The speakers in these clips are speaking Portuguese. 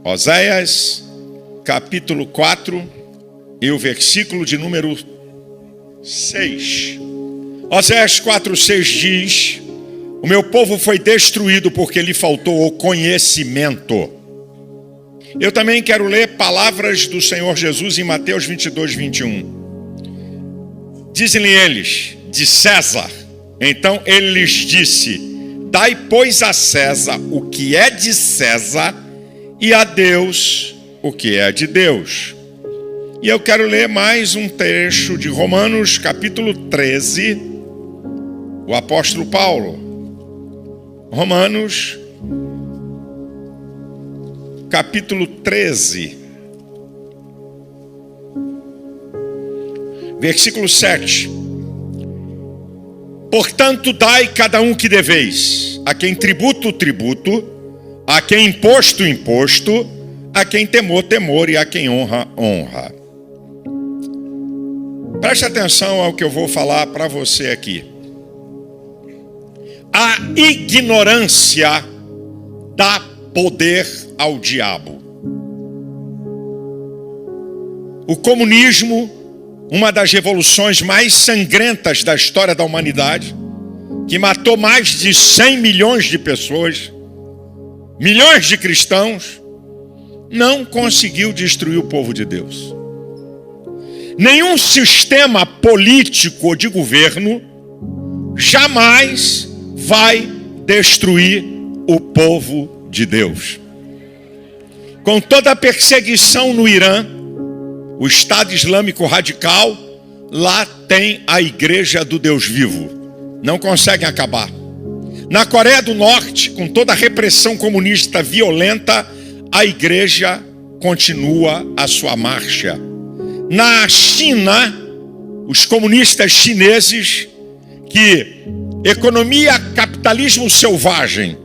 Oséias, capítulo 4 e o versículo de número 6. Oséias 4:6 diz: o meu povo foi destruído porque lhe faltou o conhecimento. Eu também quero ler palavras do Senhor Jesus em Mateus 22:21. Dizem-lhe eles: de César. Então ele lhes disse: dai, pois, a César o que é de César, e a Deus o que é de Deus. E eu quero ler mais um trecho de Romanos, capítulo 13, o apóstolo Paulo. Romanos, capítulo 13, versículo 7. Portanto, dai cada um que deveis, a quem tributo, tributo, a quem imposto, imposto, a quem temor, temor, e a quem honra, honra. Preste atenção ao que eu vou falar para você aqui. A ignorância dá poder ao diabo. O comunismo, uma das revoluções mais sangrentas da história da humanidade, que matou mais de 100 milhões de pessoas, milhões de cristãos, não conseguiu destruir o povo de Deus. Nenhum sistema político ou de governo jamais vai destruir o povo de Deus. Com toda a perseguição no Irã, o Estado Islâmico radical, lá tem a Igreja do Deus Vivo. Não conseguem acabar. Na Coreia do Norte, com toda a repressão comunista violenta, a Igreja continua a sua marcha. Na China, os comunistas chineses, que economia, capitalismo selvagem,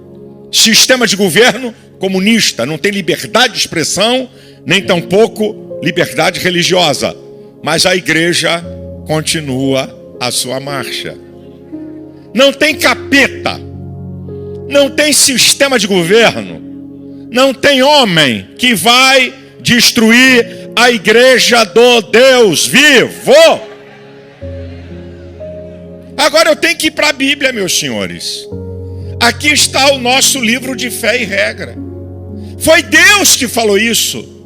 sistema de governo comunista, não tem liberdade de expressão, nem tampouco liberdade religiosa, mas a igreja continua a sua marcha. Não tem capeta, não tem sistema de governo, não tem homem que vai destruir a igreja do Deus vivo. Agora eu tenho que ir para a Bíblia, meus senhores. Aqui está o nosso livro de fé e regra. Foi Deus que falou isso.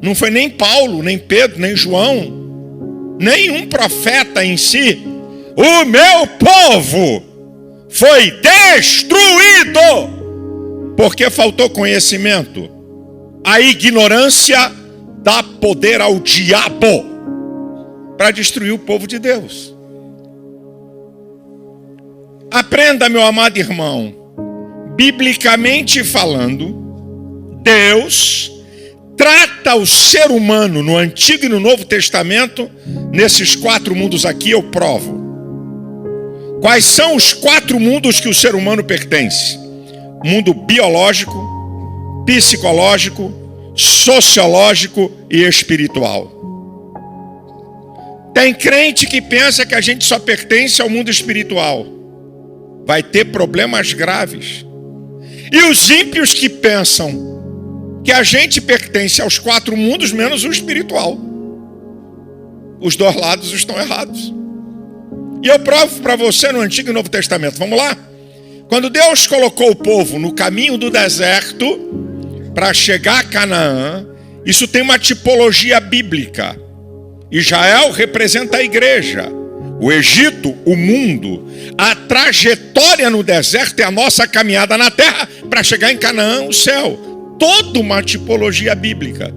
Não foi nem Paulo, nem Pedro, nem João, nenhum profeta em si. O meu povo foi destruído porque faltou conhecimento. A ignorância dá poder ao diabo para destruir o povo de Deus. Aprenda, meu amado irmão, biblicamente falando, Deus trata o ser humano no Antigo e no Novo Testamento, nesses 4 mundos aqui eu provo. Quais são os 4 mundos que o ser humano pertence? Mundo biológico, psicológico, sociológico e espiritual. Tem crente que pensa que a gente só pertence ao mundo espiritual. Vai ter problemas graves. E os ímpios que pensam que a gente pertence aos 4 mundos menos o espiritual. Os 2 lados estão errados. E eu provo para você no Antigo e Novo Testamento. Vamos lá? Quando Deus colocou o povo no caminho do deserto para chegar a Canaã, isso tem uma tipologia bíblica. Israel representa a igreja. O Egito, o mundo. A trajetória no deserto é a nossa caminhada na terra para chegar em Canaã, o céu. Toda uma tipologia bíblica.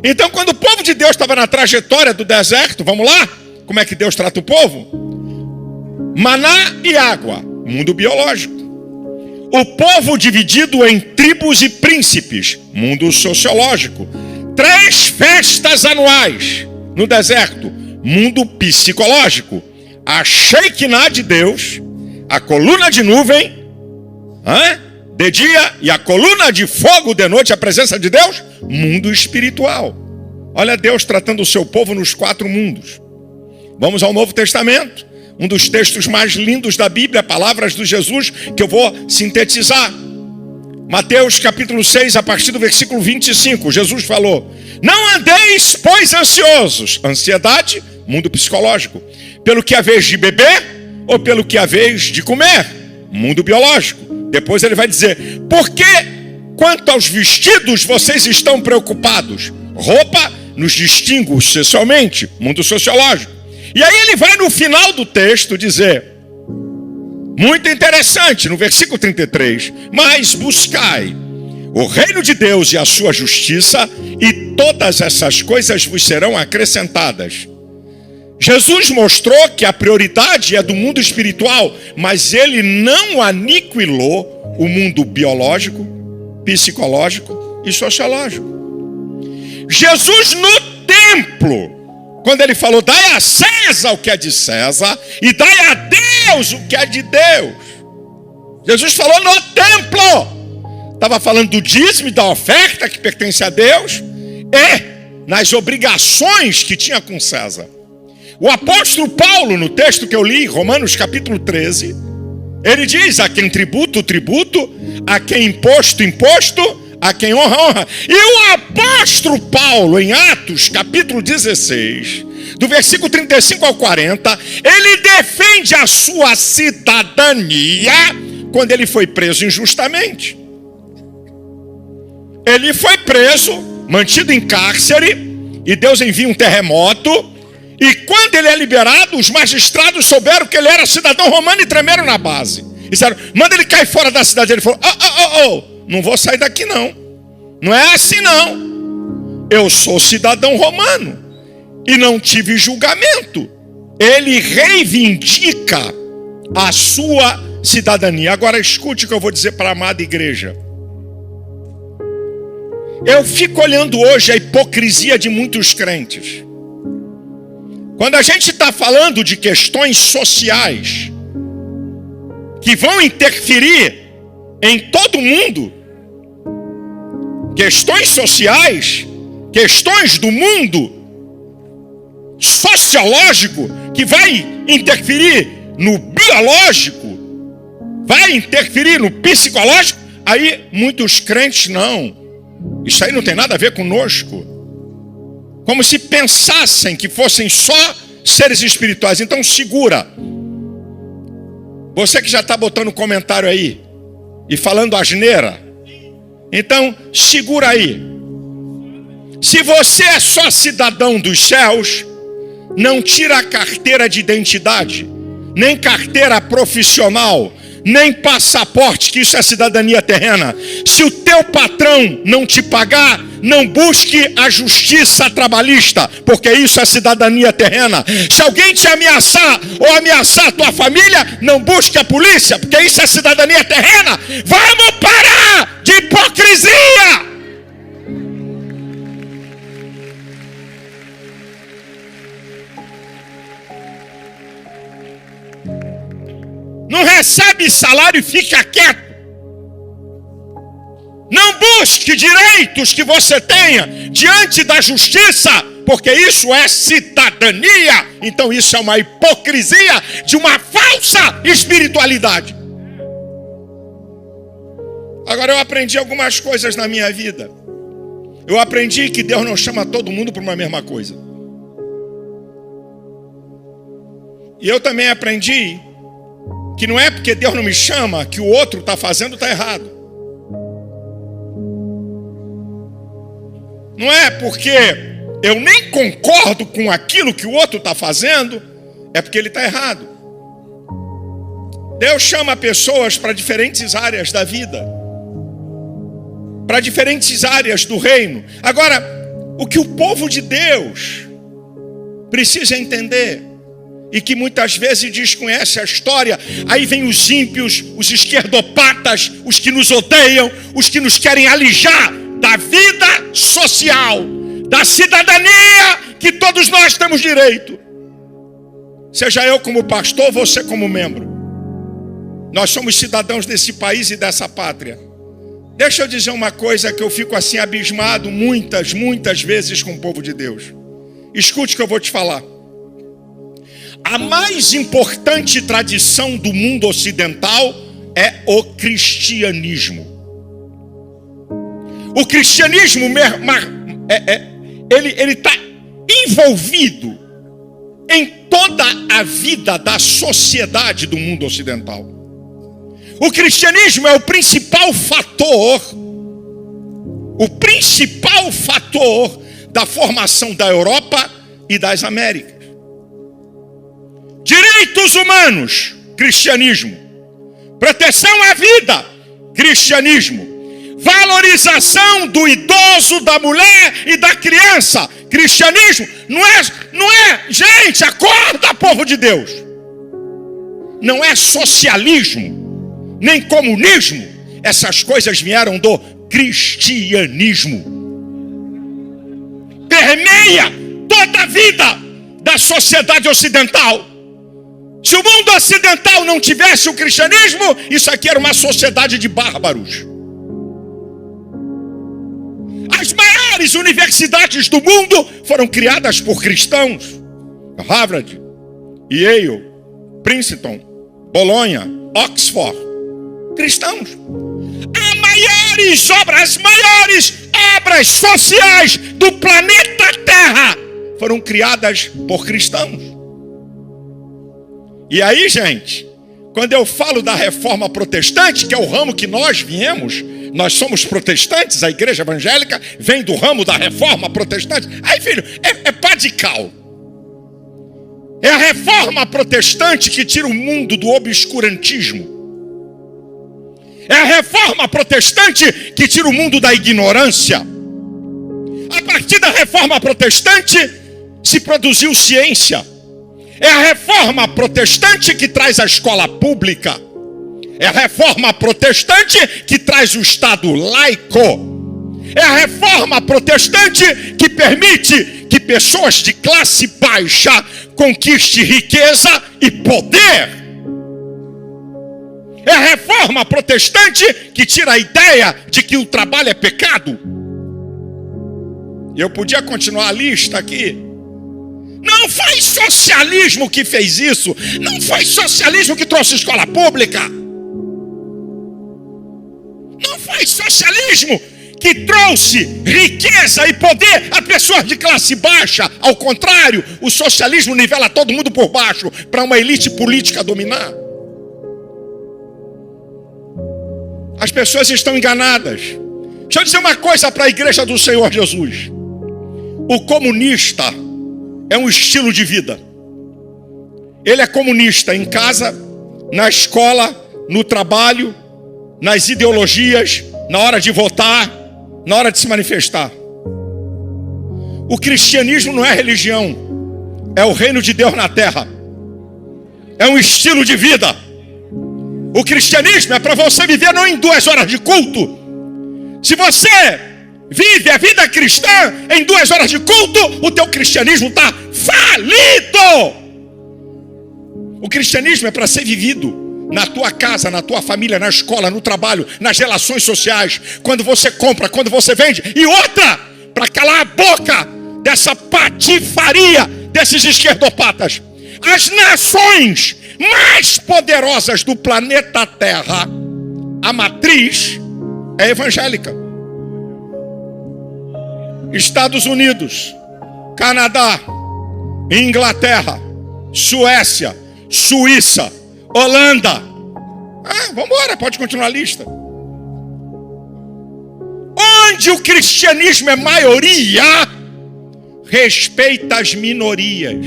Então, quando o povo de Deus estava na trajetória do deserto, vamos lá? Como é que Deus trata o povo? Maná e água, mundo biológico. O povo dividido em tribos e príncipes, mundo sociológico. 3 festas anuais no deserto, mundo psicológico. A Shekinah de Deus, a coluna de nuvem, de dia, e a coluna de fogo de noite, a presença de Deus, mundo espiritual. Olha Deus tratando o seu povo nos 4 mundos. Vamos ao Novo Testamento, um dos textos mais lindos da Bíblia, palavras de Jesus, que eu vou sintetizar. Mateus capítulo 6, a partir do versículo 25, Jesus falou: não andeis, pois, ansiosos. Ansiedade, mundo psicológico. Pelo que haveis de beber ou pelo que haveis de comer, mundo biológico. Depois ele vai dizer: porque quanto aos vestidos vocês estão preocupados? Roupa nos distingue sexualmente, mundo sociológico. E aí ele vai no final do texto dizer, muito interessante, no versículo 33, mas buscai o reino de Deus e a sua justiça, e todas essas coisas vos serão acrescentadas. Jesus mostrou que a prioridade é do mundo espiritual, mas ele não aniquilou o mundo biológico, psicológico e sociológico. Jesus no templo, quando ele falou: dai a César o que é de César e dai a Deus o que é de Deus, Jesus falou no templo. Estava falando do dízimo e da oferta que pertence a Deus e nas obrigações que tinha com César. O apóstolo Paulo, no texto que eu li, Romanos capítulo 13, ele diz: a quem tributo, tributo, a quem imposto, imposto, a quem honra, honra. E o apóstolo Paulo, em Atos capítulo 16, do versículo 35 ao 40, ele defende a sua cidadania quando ele foi preso injustamente. Ele foi preso, mantido em cárcere, e Deus envia um terremoto, e quando ele é liberado, os magistrados souberam que ele era cidadão romano e tremeram na base. Disseram: manda ele cair fora da cidade. Ele falou: não vou sair daqui não. Não é assim não. Eu sou cidadão romano e não tive julgamento. Ele reivindica a sua cidadania. Agora escute o que eu vou dizer para a amada igreja. Eu fico olhando hoje a hipocrisia de muitos crentes. Quando a gente está falando de questões sociais que vão interferir em todo mundo, questões sociais, questões do mundo sociológico, que vai interferir no biológico, vai interferir no psicológico, aí muitos crentes não. Isso aí não tem nada a ver conosco. Como se pensassem que fossem só seres espirituais. Então segura. Você que já está botando comentário aí e falando asneira, então segura aí. Se você é só cidadão dos céus, não tira a carteira de identidade, nem carteira profissional, nem passaporte, que isso é cidadania terrena. Se o teu patrão não te pagar, não busque a justiça trabalhista, porque isso é cidadania terrena. Se alguém te ameaçar ou ameaçar a tua família, não busque a polícia, porque isso é cidadania terrena. Vamos parar de hipocrisia! Não recebe salário e fica quieto. Não busque direitos que você tenha diante da justiça, porque isso é cidadania. Então isso é uma hipocrisia de uma falsa espiritualidade. Agora eu aprendi algumas coisas na minha vida. Eu aprendi que Deus não chama todo mundo para uma mesma coisa. E eu também aprendi que não é porque Deus não me chama que o outro está fazendo está errado. Não é porque eu nem concordo com aquilo que o outro está fazendo, é porque ele está errado. Deus chama pessoas para diferentes áreas da vida, para diferentes áreas do reino. Agora, o que o povo de Deus precisa entender, e que muitas vezes desconhece a história, aí vem os ímpios, os esquerdopatas, os que nos odeiam, os que nos querem alijar da vida social, da cidadania que todos nós temos direito. Seja eu como pastor, você como membro. Nós somos cidadãos desse país e dessa pátria. Deixa eu dizer uma coisa que eu fico assim abismado muitas vezes com o povo de Deus. Escute o que eu vou te falar. A mais importante tradição do mundo ocidental é o cristianismo. O cristianismo ele está envolvido em toda a vida da sociedade do mundo ocidental. O cristianismo é o principal fator da formação da Europa e das Américas. Direitos humanos, cristianismo. Proteção à vida, cristianismo. Valorização do idoso, da mulher e da criança, cristianismo. Não é, gente, acorda, povo de Deus. Não é socialismo, nem comunismo. Essas coisas vieram do cristianismo. Permeia toda a vida da sociedade ocidental. Se o mundo ocidental não tivesse o cristianismo, isso aqui era uma sociedade de bárbaros. As maiores universidades do mundo foram criadas por cristãos. Harvard, Yale, Princeton, Bolonha, Oxford. Cristãos. As maiores obras sociais do planeta Terra foram criadas por cristãos. E aí, gente, quando eu falo da reforma protestante, que é o ramo que nós viemos, nós somos protestantes, a igreja evangélica vem do ramo da reforma protestante. Aí, filho, é pá de cal. É a reforma protestante que tira o mundo do obscurantismo. É a reforma protestante que tira o mundo da ignorância. A partir da reforma protestante se produziu ciência. É a reforma protestante que traz a escola pública. É a reforma protestante que traz o Estado laico. É a reforma protestante que permite que pessoas de classe baixa conquistem riqueza e poder. É a reforma protestante que tira a ideia de que o trabalho é pecado. Eu podia continuar a lista aqui. Não foi socialismo que fez isso. Não foi socialismo que trouxe escola pública. Não foi socialismo que trouxe riqueza e poder a pessoas de classe baixa. Ao contrário, o socialismo nivela todo mundo por baixo para uma elite política dominar. As pessoas estão enganadas. Deixa eu dizer uma coisa para a igreja do Senhor Jesus. O comunista é um estilo de vida. Ele é comunista em casa, na escola, no trabalho, nas ideologias, na hora de votar, na hora de se manifestar. O cristianismo não é religião, é o reino de Deus na terra. É um estilo de vida. O cristianismo é para você viver não em 2 horas de culto. Se você vive a vida cristã em 2 horas de culto, o teu cristianismo está falido. O cristianismo é para ser vivido na tua casa, na tua família, na escola, no trabalho, nas relações sociais, quando você compra, quando você vende. E outra, para calar a boca dessa patifaria desses esquerdopatas. As nações mais poderosas do planeta Terra, a matriz é evangélica. Estados Unidos, Canadá, Inglaterra, Suécia, Suíça, Holanda. Vamos embora, pode continuar a lista. Onde o cristianismo é maioria, respeita as minorias.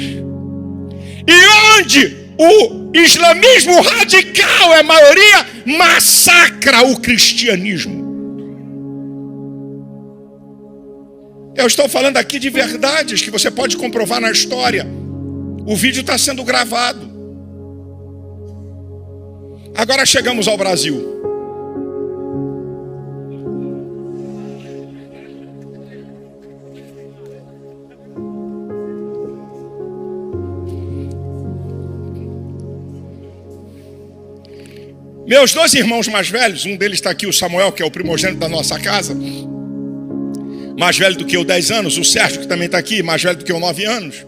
E onde o islamismo radical é maioria, massacra o cristianismo. Eu estou falando aqui de verdades que você pode comprovar na história. O vídeo está sendo gravado. Agora chegamos ao Brasil. Meus 2 irmãos mais velhos, um deles está aqui, o Samuel, que é o primogênito da nossa casa, mais velho do que eu 10 anos, o Sérgio, que também está aqui, mais velho do que eu 9 anos.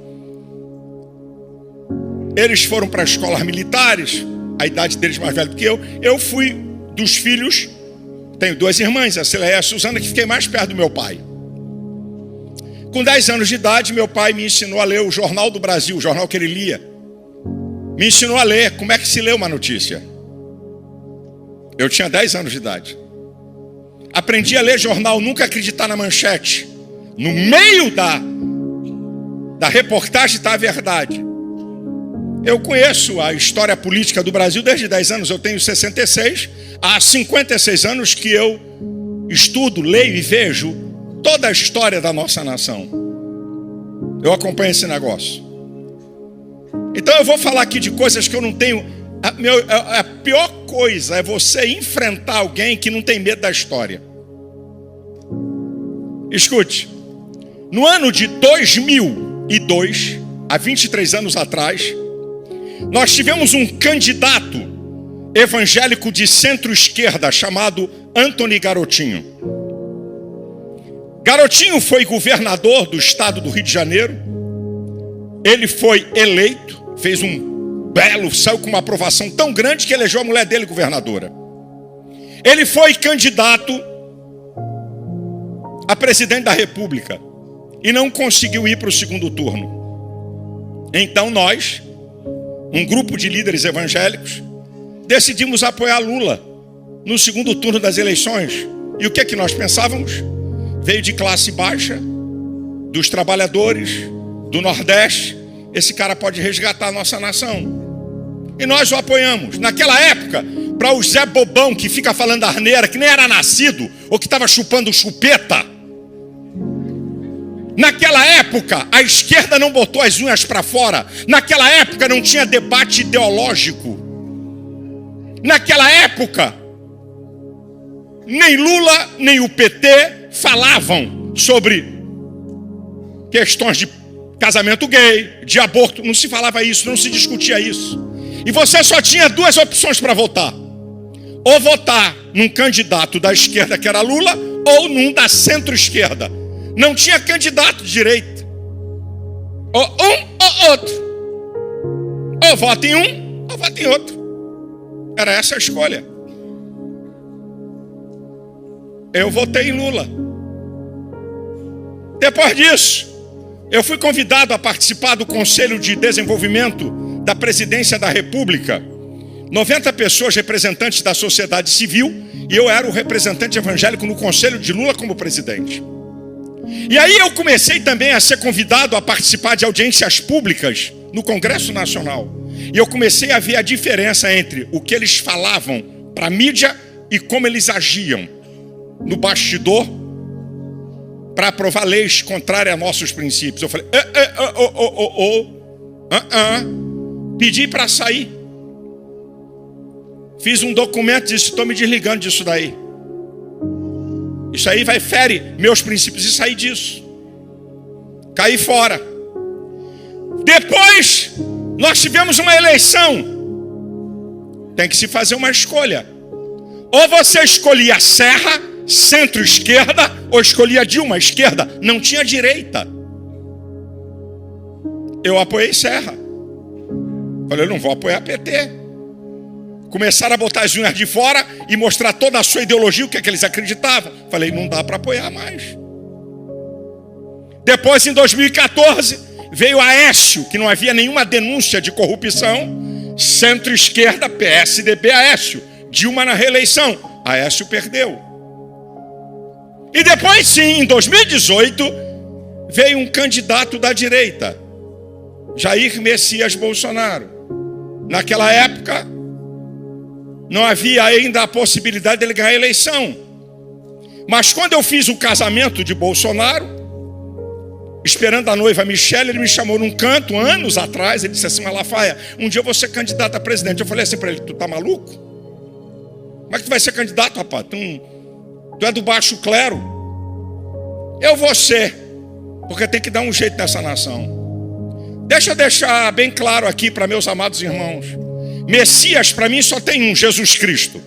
Eles foram para escolas militares, a idade deles mais velha do que eu. Eu fui dos filhos Tenho 2 irmãs, a Cileia e a Suzana, que fiquei mais perto do meu pai. Com 10 anos de idade, meu pai me ensinou a ler o Jornal do Brasil, o jornal que ele lia. Me ensinou a ler como é que se lê uma notícia. Eu tinha 10 anos de idade. Aprendi a ler jornal, nunca acreditar na manchete. No meio da reportagem está a verdade. Eu conheço a história política do Brasil desde 10 anos, eu tenho 66. Há 56 anos que eu estudo, leio e vejo toda a história da nossa nação. Eu acompanho esse negócio. Então eu vou falar aqui de coisas que eu não tenho. A pior coisa é você enfrentar alguém que não tem medo da história. Escute. No ano de 2002, há 23 anos atrás, nós tivemos um candidato evangélico de centro-esquerda chamado Antony Garotinho. Garotinho foi governador do estado do Rio de Janeiro. Ele foi eleito, fez saiu com uma aprovação tão grande que elegeu a mulher dele governadora. Ele foi candidato a presidente da República e não conseguiu ir para o segundo turno. Então nós, um grupo de líderes evangélicos, decidimos apoiar Lula no segundo turno das eleições. E o que é que nós pensávamos? Veio de classe baixa, dos trabalhadores, do Nordeste. Esse cara pode resgatar a nossa nação. E nós o apoiamos. Naquela época, para o Zé Bobão, que fica falando arneira, que nem era nascido, ou que estava chupando chupeta, naquela época, a esquerda não botou as unhas para fora. Naquela época não tinha debate ideológico. Naquela época, nem Lula, nem o PT falavam sobre questões de casamento gay, de aborto. Não se falava isso, não se discutia isso. E você só tinha 2 opções para votar. Ou votar num candidato da esquerda, que era Lula, ou num da centro-esquerda. Não tinha candidato de direita. Ou um ou outro. Ou vota em um, ou vota em outro. Era essa a escolha. Eu votei em Lula. Depois disso, eu fui convidado a participar do Conselho de Desenvolvimento da Presidência da República. 90 pessoas representantes da sociedade civil, e eu era o representante evangélico no Conselho de Lula como presidente. E aí eu comecei também a ser convidado a participar de audiências públicas no Congresso Nacional. E eu comecei a ver a diferença entre o que eles falavam para a mídia e como eles agiam no bastidor para aprovar leis contrárias a nossos princípios. Eu falei, pedi para sair. Fiz um documento e disse, estou me desligando disso daí. Isso aí vai ferir meus princípios e sair disso. Caí fora. Depois, nós tivemos uma eleição. Tem que se fazer uma escolha. Ou você escolhia Serra, centro-esquerda, ou escolhia Dilma, esquerda. Não tinha direita. Eu apoiei Serra. Falei, eu não vou apoiar PT. Começaram a botar as unhas de fora e mostrar toda a sua ideologia, o que é que eles acreditavam. Falei, não dá para apoiar mais. Depois, em 2014, veio Aécio, que não havia nenhuma denúncia de corrupção. Centro-esquerda, PSDB, Aécio. Dilma na reeleição. Aécio perdeu. E depois, sim, em 2018, veio um candidato da direita, Jair Messias Bolsonaro. Naquela época, não havia ainda a possibilidade dele ganhar a eleição. Mas quando eu fiz o casamento de Bolsonaro, esperando a noiva Michele, ele me chamou num canto, anos atrás, ele disse assim, Malafaia, um dia eu vou ser candidato a presidente. Eu falei assim para ele, tu tá maluco? Como é que tu vai ser candidato, rapaz? Tu é do baixo clero. Eu vou ser, porque tem que dar um jeito nessa nação. Deixa eu deixar bem claro aqui para meus amados irmãos. Messias para mim só tem um, Jesus Cristo.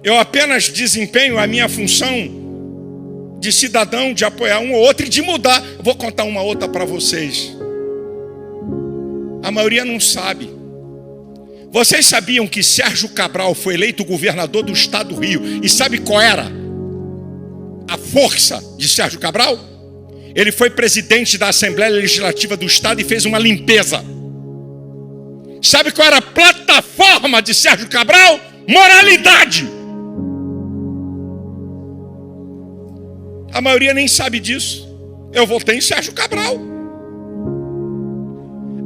Eu apenas desempenho a minha função de cidadão, de apoiar um ou outro e de mudar. Eu vou contar uma outra para vocês. A maioria não sabe. Vocês sabiam que Sérgio Cabral foi eleito governador do estado do Rio? E sabe qual era a força de Sérgio Cabral? Ele foi presidente da Assembleia Legislativa do estado e fez uma limpeza. Sabe qual era a plataforma de Sérgio Cabral? Moralidade. A maioria nem sabe disso. Eu votei em Sérgio Cabral.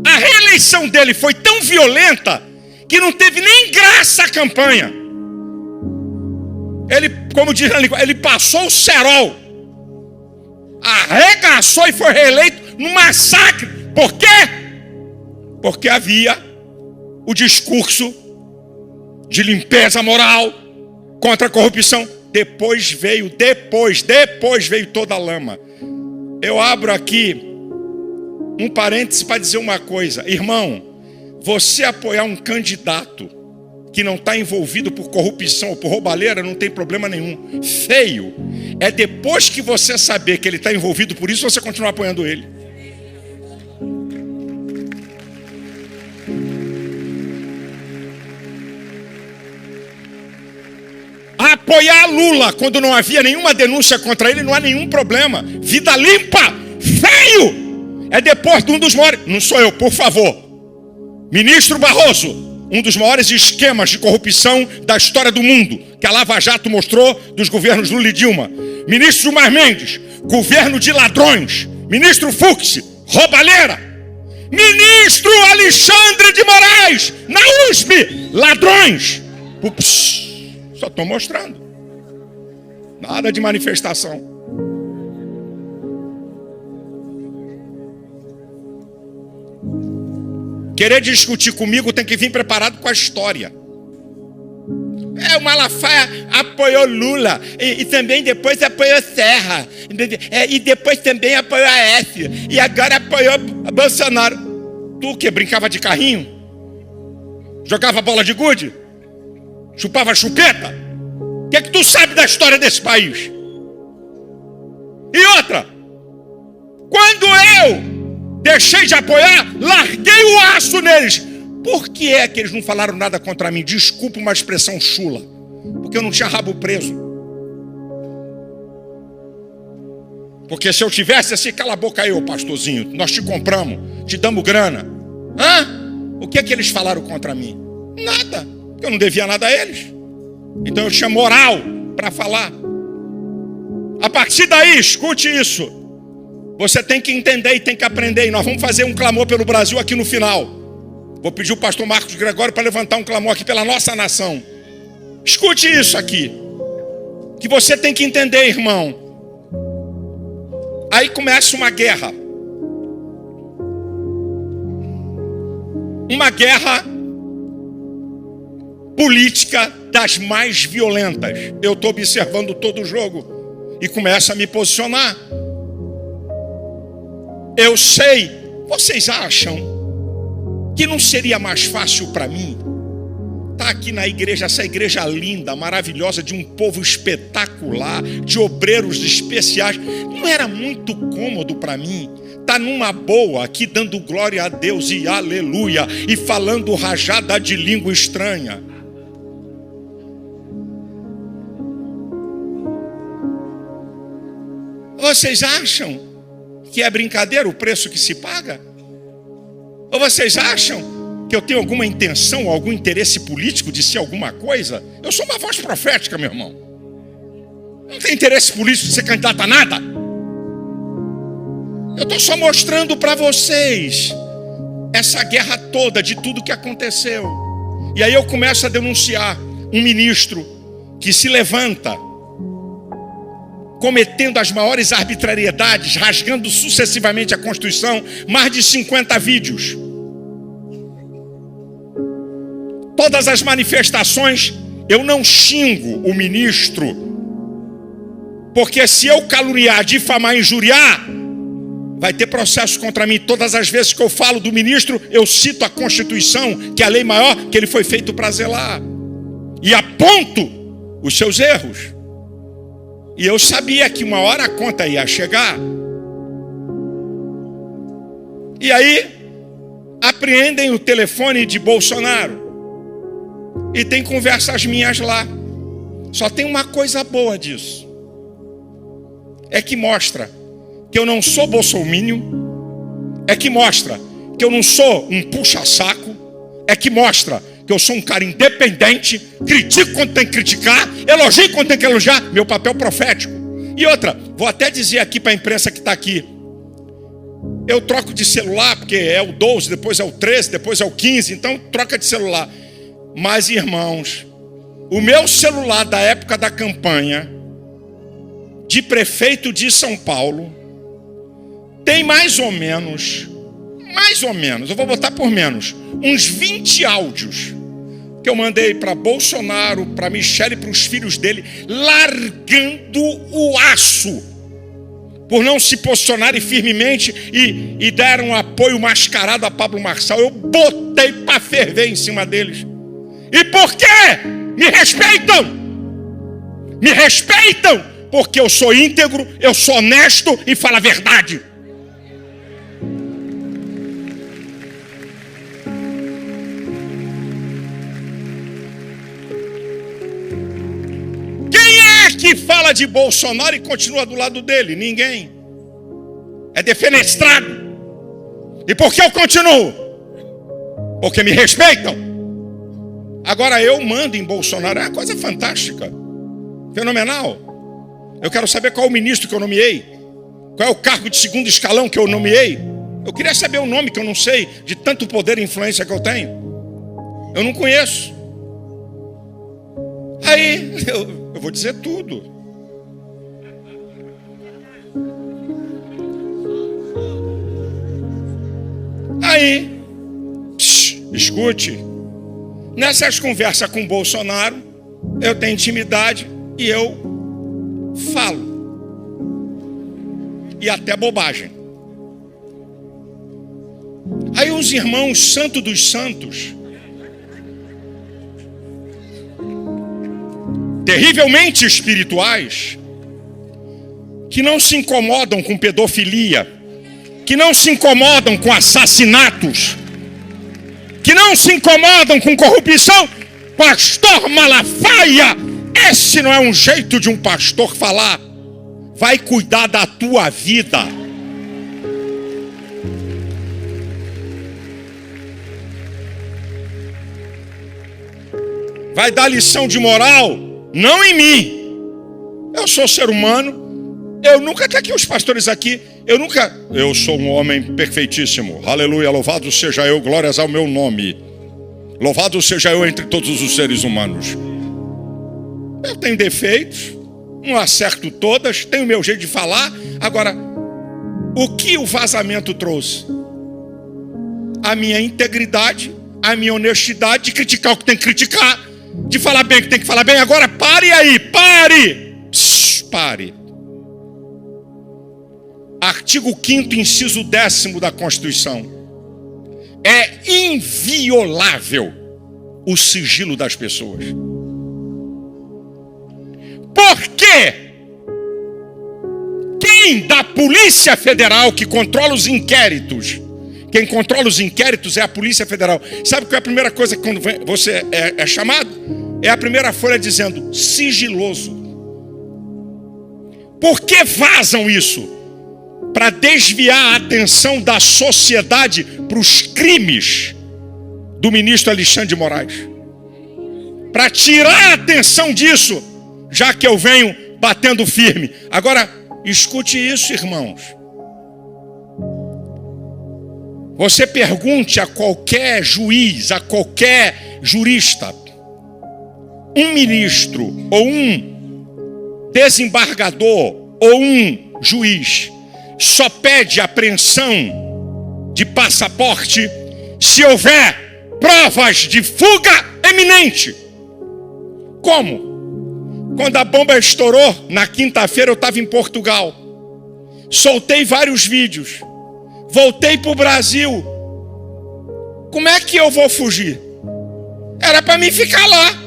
A reeleição dele foi tão violenta que não teve nem graça a campanha. Ele, como diz na língua, ele passou o cerol. Arregaçou e foi reeleito no massacre. Por quê? Porque havia o discurso de limpeza moral contra a corrupção. Depois veio toda a lama. Eu abro aqui um parêntese para dizer uma coisa. Irmão, você apoiar um candidato que não está envolvido por corrupção ou por roubalheira, não tem problema nenhum. Feio é depois que você saber que ele está envolvido por isso, você continuar apoiando ele. Apoiar Lula quando não havia nenhuma denúncia contra ele, não há nenhum problema. Vida limpa, feio é depois de um dos maiores. Não sou eu, por favor. Ministro Barroso, um dos maiores esquemas de corrupção da história do mundo, que a Lava Jato mostrou dos governos Lula e Dilma. Ministro Gilmar Mendes, governo de ladrões. Ministro Fux, roubalheira. Ministro Alexandre de Moraes, na USP, ladrões. Ups, só estou mostrando. Nada de manifestação. Querer discutir comigo tem que vir preparado com a história. O Malafaia apoiou Lula e também depois apoiou Serra e depois também apoiou Aécio e agora apoiou Bolsonaro. Tu que brincava de carrinho? Jogava bola de gude? Chupava chupeta? O que é que tu sabe da história desse país? E outra, quando eu deixei de apoiar, larguei o aço neles. Por que é que eles não falaram nada contra mim? Desculpa uma expressão chula. Porque eu não tinha rabo preso. Porque se eu tivesse assim, cala a boca aí, ô pastorzinho. Nós te compramos, te damos grana. O que é que eles falaram contra mim? Nada. Eu não devia nada a eles. Então eu tinha moral para falar. A partir daí, escute isso. Você tem que entender e tem que aprender. E nós vamos fazer um clamor pelo Brasil aqui no final. Vou pedir o pastor Marcos Gregório para levantar um clamor aqui pela nossa nação. Escute isso aqui. Que você tem que entender, irmão. Aí começa uma guerra. Uma guerra política das mais violentas. Eu estou observando todo o jogo e começo a me posicionar. Eu sei, vocês acham que não seria mais fácil para mim estar aqui na igreja, essa igreja linda, maravilhosa, de um povo espetacular, de obreiros especiais? Não era muito cômodo para mim estar numa boa aqui dando glória a Deus e aleluia e falando rajada de língua estranha? Vocês acham que é brincadeira o preço que se paga? Ou vocês acham que eu tenho alguma intenção, algum interesse político de ser alguma coisa? Eu sou uma voz profética, meu irmão. Não tem interesse político de ser candidato a nada. Eu estou só mostrando para vocês essa guerra toda de tudo que aconteceu. E aí eu começo a denunciar um ministro que se levanta cometendo as maiores arbitrariedades, rasgando sucessivamente a Constituição, mais de 50 vídeos. Todas as manifestações, eu não xingo o ministro, porque se eu caluniar, difamar, injuriar, vai ter processo contra mim. Todas as vezes que eu falo do ministro, eu cito a Constituição, que é a lei maior, que ele foi feito para zelar, e aponto os seus erros. E eu sabia que uma hora a conta ia chegar. E aí, apreendem o telefone de Bolsonaro. e tem conversas minhas lá. Só tem uma coisa boa disso. É que mostra que eu não sou bolsominion. É que mostra que eu não sou um puxa-saco. É que mostra que eu sou um cara independente. Critico quando tem que criticar, elogio quando tem que elogiar. Meu papel profético. E outra, vou até dizer aqui para a imprensa que está aqui. Eu troco de celular, porque é o 12, depois é o 13, depois é o 15. Então troca de celular. Mas, irmãos, o meu celular da época da campanha de prefeito de São Paulo tem mais ou menos, eu vou botar por menos, uns 20 áudios que eu mandei para Bolsonaro, para Michele e para os filhos dele, largando o aço por não se posicionarem firmemente e deram um apoio mascarado a Pablo Marçal. Eu botei para ferver em cima deles. E por quê? Me respeitam! Me respeitam! Porque eu sou íntegro, eu sou honesto e falo a verdade. Quem é que fala de Bolsonaro e continua do lado dele? Ninguém. É defenestrado. E por que eu continuo? Porque me respeitam. Agora eu mando em Bolsonaro, é uma coisa fantástica, fenomenal. Eu quero saber qual é o ministro que eu nomeei, qual é o cargo de segundo escalão que eu nomeei. Eu queria saber o nome que eu não sei, de tanto poder e influência que eu tenho. Eu não conheço. Aí, eu vou dizer tudo. Aí, escute. Nessas conversas com Bolsonaro, eu tenho intimidade e eu falo. E até bobagem. Aí os irmãos santo dos santos, terrivelmente espirituais, que não se incomodam com pedofilia, que não se incomodam com assassinatos, que não se incomodam com corrupção. Pastor Malafaia, esse não é um jeito de um pastor falar. Vai cuidar da tua vida. Vai dar lição de moral? Não em mim. Eu sou ser humano. Eu nunca, até aqui os pastores aqui, eu sou um homem perfeitíssimo. Aleluia, louvado seja eu, glórias ao meu nome. Louvado seja eu entre todos os seres humanos. Eu tenho defeitos, não acerto todas, tenho o meu jeito de falar. Agora, o que o vazamento trouxe? A minha integridade, a minha honestidade de criticar o que tem que criticar, de falar bem o que tem que falar bem. Agora pare aí, pare! Pare. Artigo 5º, inciso 10º da Constituição. É inviolável o sigilo das pessoas. Por quê? Quem da Polícia Federal que controla os inquéritos, quem controla os inquéritos é a Polícia Federal. Sabe qual é a primeira coisa que quando você é chamado? É a primeira folha dizendo sigiloso. Por que vazam isso? Para desviar a atenção da sociedade para os crimes do ministro Alexandre de Moraes. Para tirar a atenção disso, já que eu venho batendo firme. Agora, escute isso, irmãos. Você pergunte a qualquer juiz, a qualquer jurista, um ministro, ou um desembargador, ou um juiz, só pede apreensão de passaporte se houver provas de fuga eminente. Como? Quando a bomba estourou, na quinta-feira eu estava em Portugal. Soltei vários vídeos. Voltei para o Brasil. Como é que eu vou fugir? Era para mim ficar lá.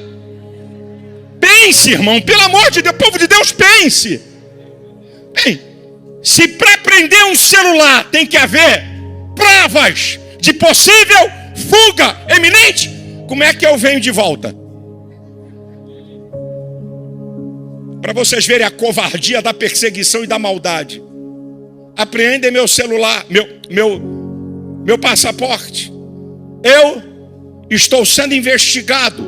Pense, irmão, pelo amor de Deus, povo de Deus, pense. Bem, se para prender um celular tem que haver provas de possível fuga eminente, como é que eu venho de volta? para vocês verem a covardia da perseguição e da maldade. Apreendem meu celular, meu passaporte. Eu estou sendo investigado.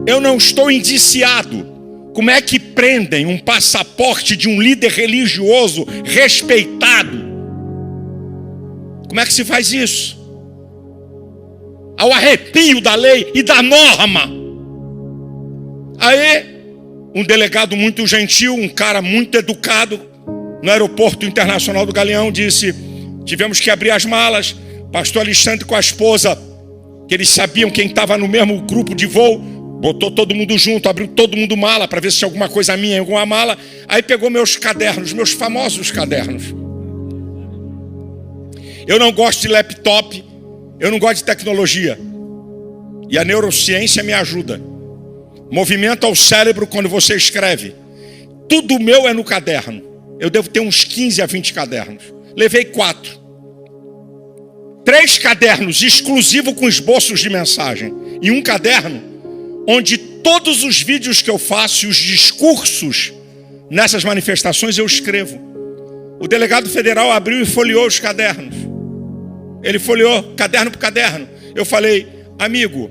Eu não estou indiciado. Como é que prendem um passaporte de um líder religioso respeitado? Como é que se faz isso? Ao arrepio da lei e da norma. Aí, um delegado muito gentil, um cara muito educado, no aeroporto internacional do Galeão, disse: tivemos que abrir as malas. Pastor Alexandre com a esposa, que eles sabiam quem estava no mesmo grupo de voo, botou todo mundo junto, abriu todo mundo mala para ver se tinha alguma coisa minha em alguma mala. Aí pegou meus cadernos, meus famosos cadernos. Eu não gosto de laptop, eu não gosto de tecnologia. E a neurociência me ajuda. Movimenta o cérebro quando você escreve. Tudo meu é no caderno. Eu devo ter uns 15 a 20 cadernos. Levei 4. 3 cadernos exclusivos com esboços de mensagem. E um caderno onde todos os vídeos que eu faço e os discursos nessas manifestações eu escrevo. O delegado federal abriu e folheou os cadernos. Ele folheou caderno por caderno. Eu falei: amigo,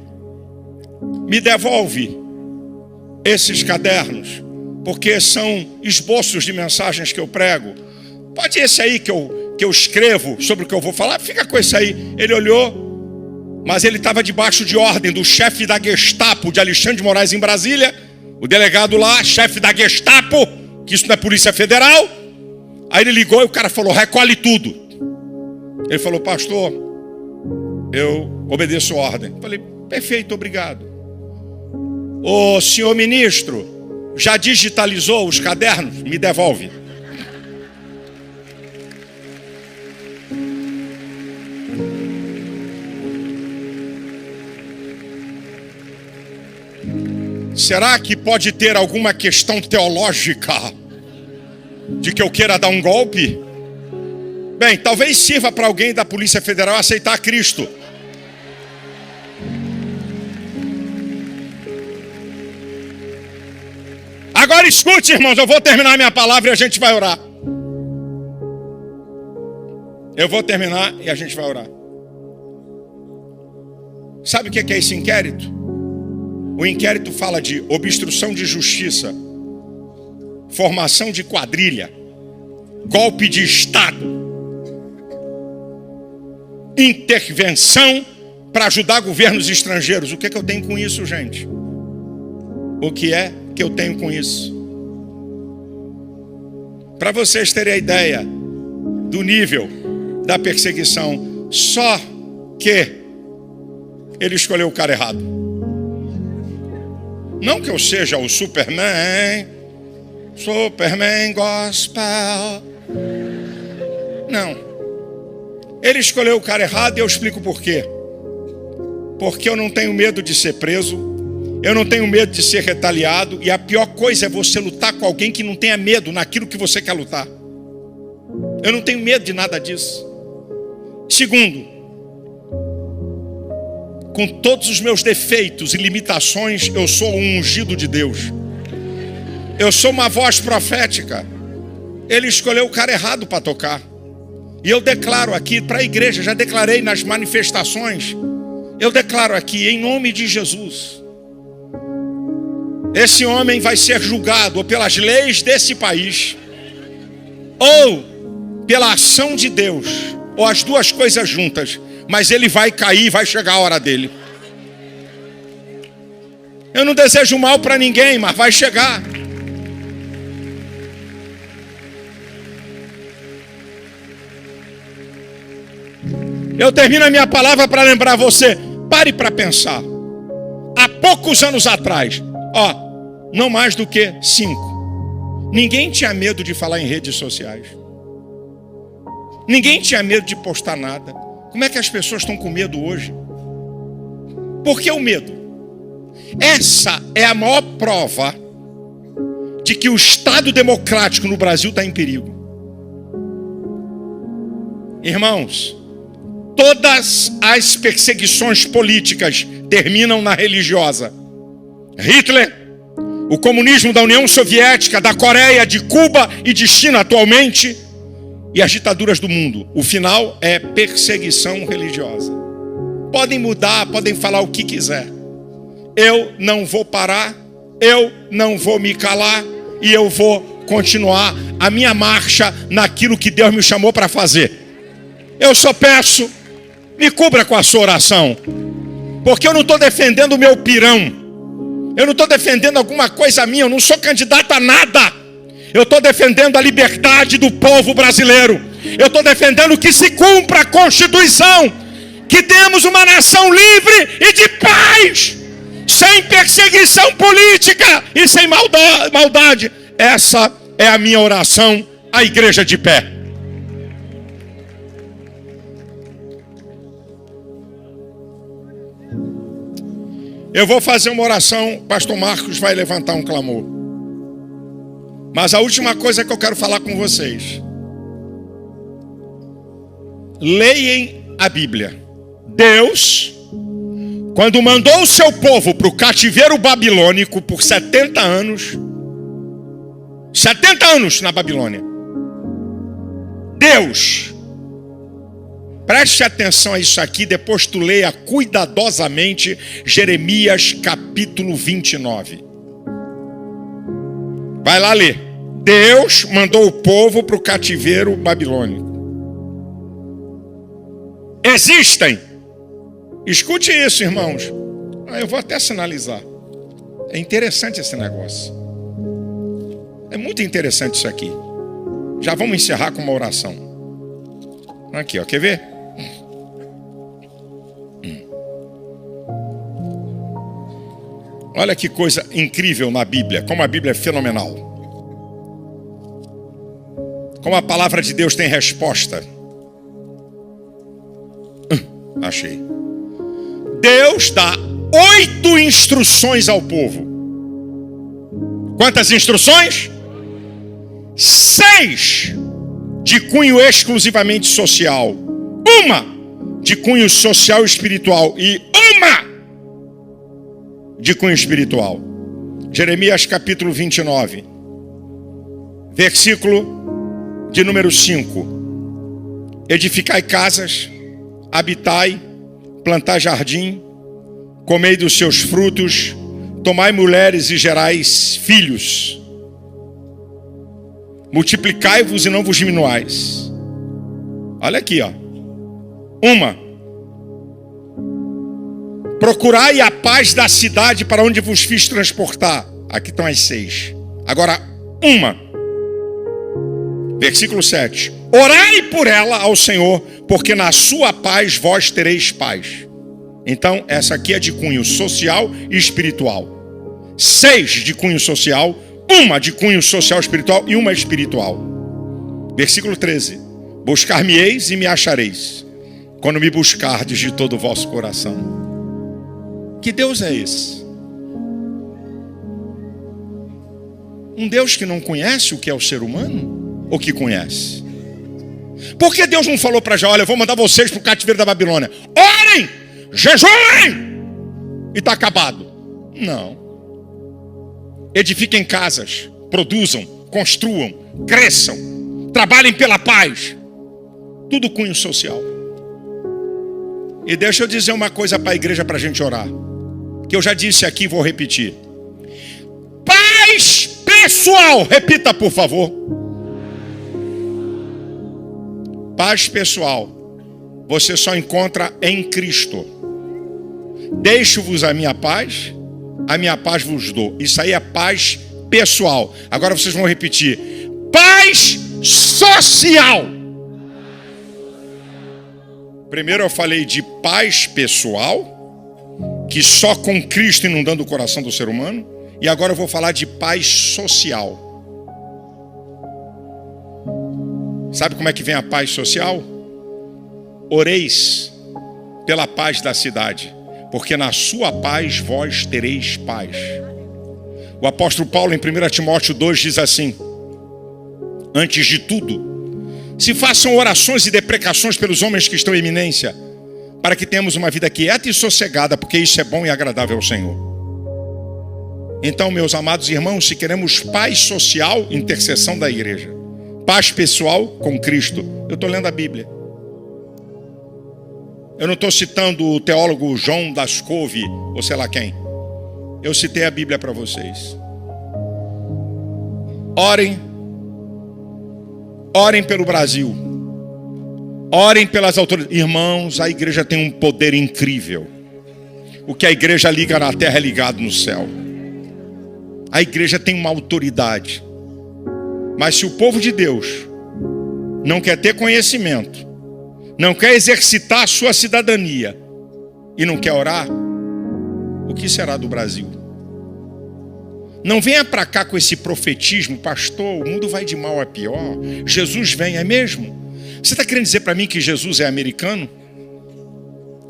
me devolve esses cadernos, porque são esboços de mensagens que eu prego. Pode esse aí que eu escrevo sobre o que eu vou falar, fica com esse aí. Ele olhou, mas ele estava debaixo de ordem do chefe da Gestapo de Alexandre de Moraes em Brasília, o delegado lá, chefe da Gestapo, que isso não é Polícia Federal. Aí ele ligou e o cara falou: recolhe tudo. Ele falou: pastor, eu obedeço a ordem. Eu falei: perfeito, obrigado. Ô senhor ministro, já digitalizou os cadernos? Me devolve. Será que pode ter alguma questão teológica de que eu queira dar um golpe? Bem, talvez sirva para alguém da Polícia Federal aceitar Cristo. Agora escute, irmãos, eu vou terminar minha palavra e a gente vai orar. Eu vou terminar e a gente vai orar. Sabe o que é esse inquérito? O inquérito fala de obstrução de justiça, formação de quadrilha, golpe de Estado, intervenção para ajudar governos estrangeiros. O que eu tenho com isso, gente? O que é que eu tenho com isso? Para vocês terem a ideia do nível da perseguição, só que ele escolheu o cara errado. Não que eu seja o Superman Gospel. Não. Ele escolheu o cara errado e eu explico por quê. Porque eu não tenho medo de ser preso. Eu não tenho medo de ser retaliado. E a pior coisa é você lutar com alguém que não tenha medo naquilo que você quer lutar. Eu não tenho medo de nada disso. Segundo, com todos os meus defeitos e limitações, eu sou um ungido de Deus. Eu sou uma voz profética. Ele escolheu o cara errado para tocar. E eu declaro aqui para a igreja, já declarei nas manifestações, eu declaro aqui em nome de Jesus: esse homem vai ser julgado ou pelas leis desse país, ou pela ação de Deus, ou as duas coisas juntas. Mas ele vai cair, vai chegar a hora dele. Eu não desejo mal para ninguém, mas vai chegar. Eu termino a minha palavra para lembrar você. Pare para pensar. Há poucos anos atrás, não mais do que 5, ninguém tinha medo de falar em redes sociais. Ninguém tinha medo de postar nada. Como é que as pessoas estão com medo hoje? Por que o medo? Essa é a maior prova de que o Estado democrático no Brasil está em perigo. Irmãos, todas as perseguições políticas terminam na religiosa. Hitler o comunismo da União Soviética, da Coreia, de Cuba e de China atualmente, e as ditaduras do mundo. O final é perseguição religiosa. Podem mudar, podem falar o que quiser. Eu não vou parar, eu não vou me calar e eu vou continuar a minha marcha naquilo que Deus me chamou para fazer. Eu só peço, me cubra com a sua oração, porque eu não estou defendendo o meu pirão. Eu não estou defendendo alguma coisa minha, eu não sou candidato a nada. Eu estou defendendo a liberdade do povo brasileiro. Eu estou defendendo que se cumpra a Constituição, que temos uma nação livre e de paz, sem perseguição política e sem maldade. Essa é a minha oração à igreja de pé. Eu vou fazer uma oração, pastor Marcos vai levantar um clamor. Mas a última coisa que eu quero falar com vocês: leiem a Bíblia. Deus, quando mandou o seu povo para o cativeiro babilônico por 70 anos, 70 anos na Babilônia, Deus, preste atenção a isso aqui, depois tu leia cuidadosamente Jeremias capítulo 29. Vai lá ler. Deus mandou o povo para o cativeiro babilônico. Existem, escute isso, irmãos. Eu vou até sinalizar. É interessante esse negócio. É muito interessante isso aqui. Já vamos encerrar com uma oração. Aqui, ó, quer ver? Olha que coisa incrível na Bíblia, como a Bíblia é fenomenal. Como a palavra de Deus tem resposta. Achei. Deus dá 8 instruções ao povo. Quantas instruções? 6 de cunho exclusivamente social. Uma de cunho social e espiritual. E uma de cunho espiritual. Jeremias capítulo 29. Versículo de número 5. Edificai casas, habitai, plantai jardim, comei dos seus frutos, tomai mulheres e gerais filhos. Multiplicai-vos e não vos diminuais. Olha aqui, ó. Uma. Procurai a paz da cidade para onde vos fiz transportar. Aqui estão as 6. Agora, uma. Versículo 7. Orai por ela ao Senhor, porque na sua paz vós tereis paz. Então, essa aqui é de cunho social e espiritual. 6 de cunho social, uma de cunho social e espiritual e uma espiritual. Versículo 13. Buscar-me-eis e me achareis, quando me buscardes de todo o vosso coração. Que Deus é esse? Um Deus que não conhece o que é o ser humano? Ou que conhece? Por que Deus não falou para Jó: olha, eu vou mandar vocês para o cativeiro da Babilônia, orem, jejuem, e está acabado? Não. Edifiquem casas, produzam, construam, cresçam, trabalhem pela paz. Tudo cunho social. E deixa eu dizer uma coisa para a igreja, para a gente orar, que eu já disse aqui e vou repetir. Paz pessoal, repita por favor. Paz pessoal, você só encontra em Cristo. Deixo-vos a minha paz vos dou. Isso aí é paz pessoal. Agora vocês vão repetir. Paz social. Primeiro eu falei de paz pessoal, que só com Cristo inundando o coração do ser humano. E agora eu vou falar de paz social. Sabe como é que vem a paz social? Oreis pela paz da cidade, porque na sua paz vós tereis paz. O apóstolo Paulo em 1 Timóteo 2 diz assim: antes de tudo, se façam orações e deprecações pelos homens que estão em eminência, para que tenhamos uma vida quieta e sossegada, porque isso é bom e agradável ao Senhor. Então, meus amados irmãos, se queremos paz social, intercessão da igreja. Paz pessoal com Cristo. Eu estou lendo a Bíblia. Eu não estou citando o teólogo João das Couve, ou sei lá quem. Eu citei a Bíblia para vocês. Orem. Orem pelo Brasil. Orem pelas autoridades. Irmãos, a igreja tem um poder incrível. O que a igreja liga na terra é ligado no céu. A igreja tem uma autoridade. Mas se o povo de Deus não quer ter conhecimento, não quer exercitar a sua cidadania e não quer orar, o que será do Brasil? Não venha para cá com esse profetismo, pastor, o mundo vai de mal a pior. Jesus vem, é mesmo? Você está querendo dizer para mim que Jesus é americano?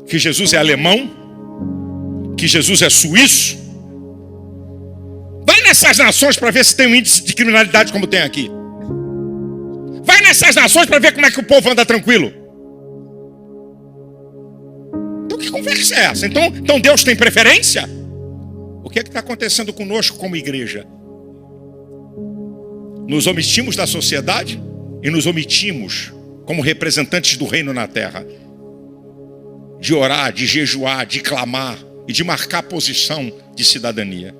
Que Jesus é alemão? Que Jesus é suíço? Vai nessas nações para ver se tem um índice de criminalidade como tem aqui. Vai nessas nações para ver como é que o povo anda tranquilo. Então que conversa é essa? Então Deus tem preferência? O que é que está acontecendo conosco como igreja? Nos omitimos da sociedade e nos omitimos como representantes do reino na terra. De orar, de jejuar, de clamar e de marcar posição de cidadania.